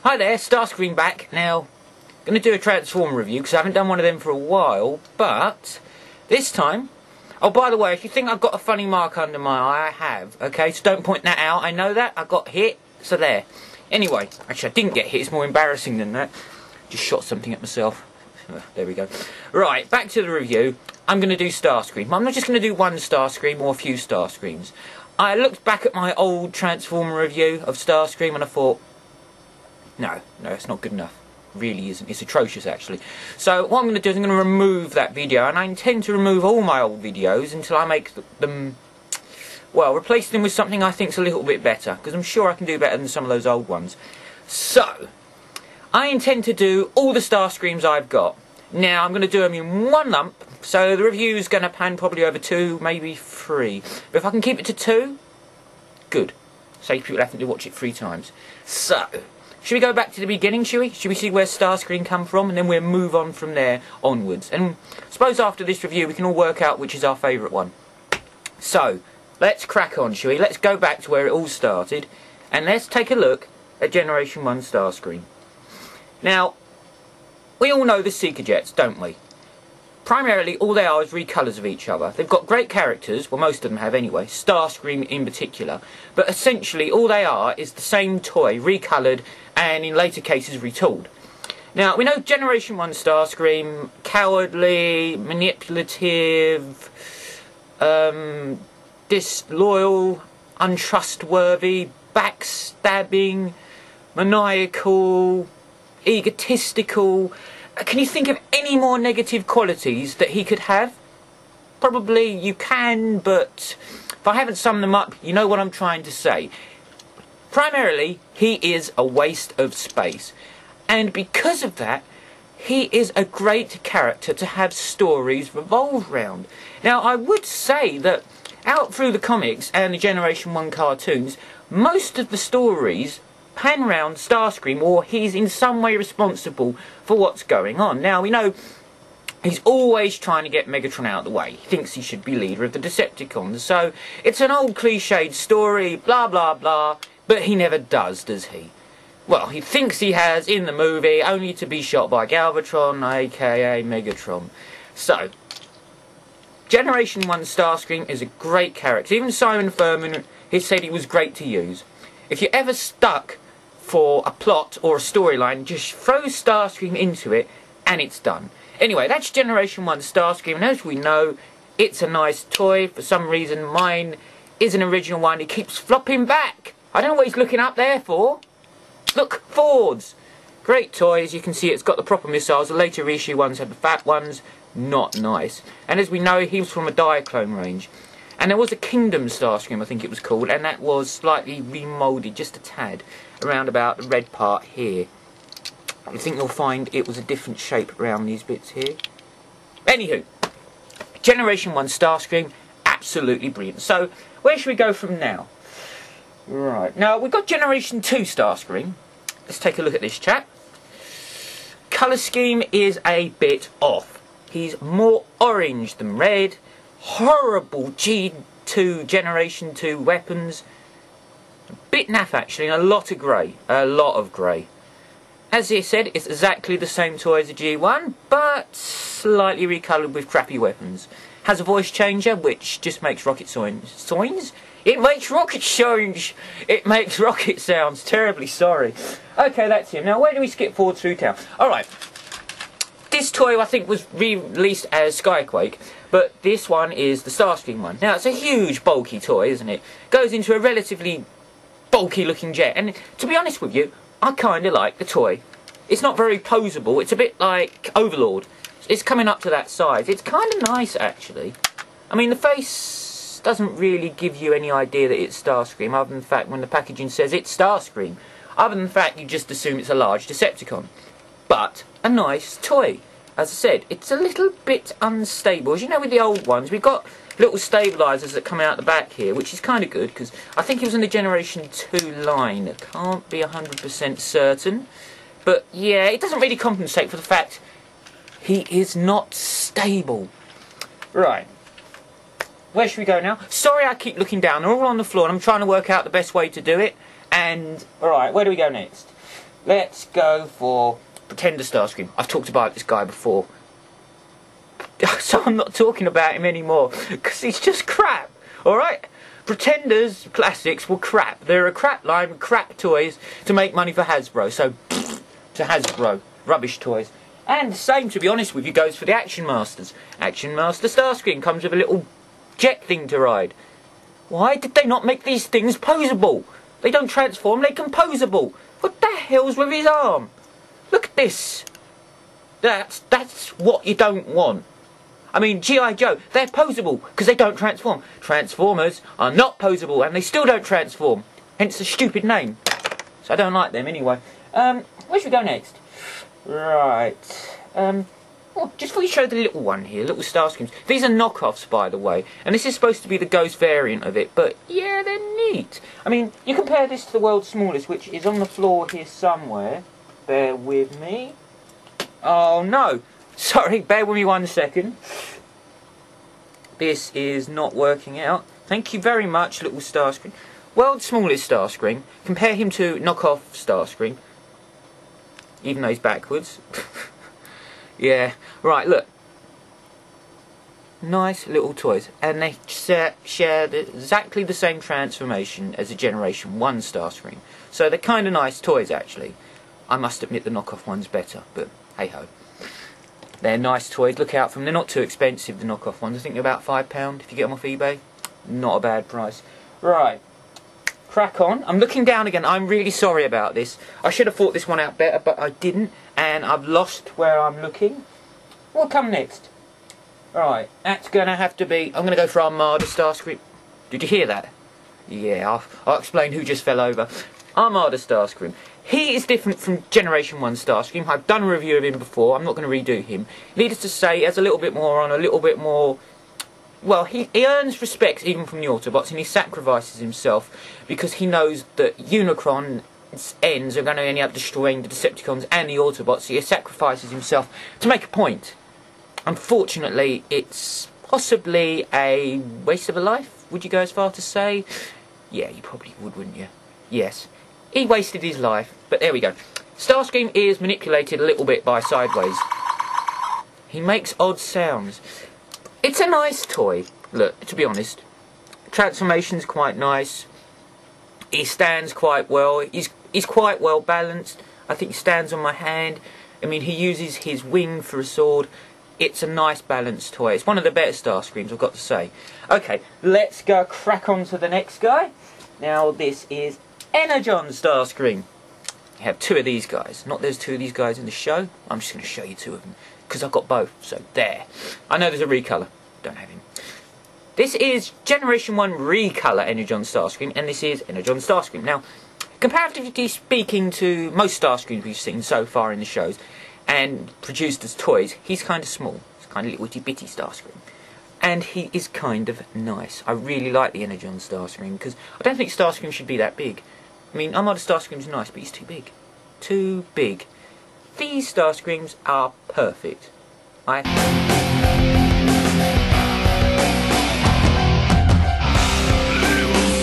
Hi there, Starscream back. Now, going to do a Transformer review because I haven't done one of them for a while, but this time... Oh, by the way, if you think I've got a funny mark under my eye, I have, okay? So don't point that out. I know that. I got hit, so there. Anyway, actually I didn't get hit. It's more embarrassing than that. Just shot something at myself. There we go. Right, back to the review. I'm going to do Starscream. I'm not just going to do one Starscream or a few Starscreams. I looked back at my old Transformer review of Starscream and I thought, no, it's not good enough. It really isn't. It's atrocious, actually. So what I'm going to do is I'm going to remove that video, and I intend to remove all my old videos until I make them, well, replace them with something I think's a little bit better, because I'm sure I can do better than some of those old ones. So, I intend to do all the Starscreams I've got. Now, I'm going to do them in one lump, so the review's going to pan probably over 2, maybe 3. But if I can keep it to 2, good. Save people having to watch it 3 times. So, should we go back to the beginning, shall we? Should we see where Starscream come from, and then we'll move on from there onwards. And I suppose after this review we can all work out which is our favourite one. So, let's crack on, shall we? Let's go back to where it all started, and let's take a look at Generation 1 Starscream. Now, we all know the Seeker Jets, don't we? Primarily, all they are is recolours of each other. They've got great characters, well most of them have anyway, Starscream in particular, but essentially all they are is the same toy, recoloured, and in later cases retooled. Now, we know Generation 1 Starscream, cowardly, manipulative, disloyal, untrustworthy, backstabbing, maniacal, egotistical. Can you think of any more negative qualities that he could have? Probably you can, but if I haven't summed them up, you know what I'm trying to say. Primarily, he is a waste of space. And because of that, he is a great character to have stories revolve round. Now, I would say that out through the comics and the Generation 1 cartoons, most of the stories pan round Starscream, or he's in some way responsible for what's going on. Now, we know he's always trying to get Megatron out of the way. He thinks he should be leader of the Decepticons. So, it's an old cliched story, blah blah blah, but he never does he? Well, he thinks he has in the movie, only to be shot by Galvatron, aka Megatron. So, Generation 1 Starscream is a great character. Even Simon Furman, he said he was great to use. If you're ever stuck for a plot or a storyline, just throw Starscream into it and it's done. Anyway, that's Generation 1 Starscream, and as we know, it's a nice toy. For some reason, mine is an original one. He keeps flopping back. I don't know what he's looking up there for. Look, Fords. Great toy. As you can see, it's got the proper missiles. The later issue ones had the fat ones. Not nice. And as we know, he was from a Diaclone range. And there was a Kingdom Starscream, I think it was called, and that was slightly remoulded, just a tad, around about the red part here. I think you'll find it was a different shape around these bits here. Anywho, Generation 1 Starscream, absolutely brilliant. So, where should we go from now? Right, now we've got Generation 2 Starscream. Let's take a look at this chap. Colour scheme is a bit off. He's more orange than red. Horrible G2 Generation 2 weapons. A bit naff actually, and a lot of grey. A lot of grey. As I said, it's exactly the same toy as the G1, but slightly recoloured with crappy weapons. Has a voice changer, which just makes rocket sounds. It makes rocket sounds! It makes rocket sounds. Terribly sorry. Okay, that's him. Now, where do we skip forward through town? Alright. This toy, I think, was re-released as Skyquake, but this one is the Starscream one. Now, it's a huge, bulky toy, isn't it? Goes into a relatively bulky-looking jet, and to be honest with you, I kind of like the toy. It's not very poseable. It's a bit like Overlord. It's coming up to that size. It's kind of nice, actually. I mean, the face doesn't really give you any idea that it's Starscream, other than the fact when the packaging says it's Starscream. Other than the fact you just assume it's a large Decepticon. But a nice toy. As I said, it's a little bit unstable. As you know, with the old ones, we've got little stabilisers that come out the back here, which is kind of good, because I think it was in the Generation 2 line. I can't be 100% certain. But yeah, it doesn't really compensate for the fact he is not stable. Right. Where should we go now? Sorry I keep looking down. They're all on the floor and I'm trying to work out the best way to do it. And, alright, where do we go next? let's go for Pretender Starscream. I've talked about this guy before, so I'm not talking about him anymore, because he's just crap, alright? Pretenders classics were crap. They're a crap line with crap toys to make money for Hasbro, so to Hasbro, rubbish toys. And the same, to be honest with you, goes for the Action Masters. Action Master Starscream comes with a little jet thing to ride. Why did they not make these things posable? They don't transform, they're composable. What the hell's with his arm? Look at this. That's what you don't want. I mean, G.I. Joe, they're posable because they don't transform. Transformers are not posable and they still don't transform. Hence the stupid name. So I don't like them anyway. Where should we go next? Right. Oh, just before you show the little one here, little Starscreams. These are knockoffs, by the way. And this is supposed to be the Ghost variant of it. But, yeah, they're neat. I mean, you compare this to the world's smallest, which is on the floor here somewhere. Bear with me. Oh, no. Sorry, bear with me 1 second. This is not working out. Thank you very much, little Starscream. World's smallest Starscream. Compare him to knockoff Starscream. Even though he's backwards. Yeah. Right, look. Nice little toys. And they share exactly the same transformation as a Generation 1 Starscream. So they're kind of nice toys, actually. I must admit the knockoff one's better, but hey-ho. They're nice toys. Look out for them. They're not too expensive, the knockoff ones. I think they're about £5 if you get them off eBay. Not a bad price. Right. Crack on. I'm looking down again. I'm really sorry about this. I should have thought this one out better, but I didn't. And I've lost where I'm looking. What'll come next? Right. That's going to have to be... I'm going to go for Armada Starscream. Did you hear that? Yeah, I'll explain who just fell over. Armada Starscream. He is different from Generation 1 Starscream. I've done a review of him before. I'm not going to redo him. Needless to say, he has a little bit more on, a little bit more... Well, he earns respect even from the Autobots, and he sacrifices himself because he knows that Unicron's ends are going to end up destroying the Decepticons and the Autobots, so he sacrifices himself to make a point. Unfortunately, it's possibly a waste of a life, would you go as far to say? Yeah, you probably would, wouldn't you? Yes. He wasted his life, but there we go. Starscream is manipulated a little bit by Sideways. He makes odd sounds. It's a nice toy. Look, to be honest, transformation's quite nice. He stands quite well. He's quite well balanced. I think he stands on my hand. I mean, he uses his wing for a sword. It's a nice balanced toy. It's one of the better Starscreams, I've got to say. Okay, let's go crack on to the next guy. Now, this is Energon Starscream. You have two of these guys. Not there's two of these guys in the show. I'm just going to show you two of them. Because I've got both, so there. I know there's a recolor. Don't have him. This is Generation 1 recolor Energon Starscream, and this is Energon Starscream. Now, comparatively speaking to most Starscreams we've seen so far in the shows, and produced as toys, he's kind of small. He's kind of little itty-bitty Starscream. And he is kind of nice. I really like the Energon Starscream, because I don't think Starscream should be that big. I mean, Armada Starscream's nice, but he's too big. Too big. These Starscreams are perfect.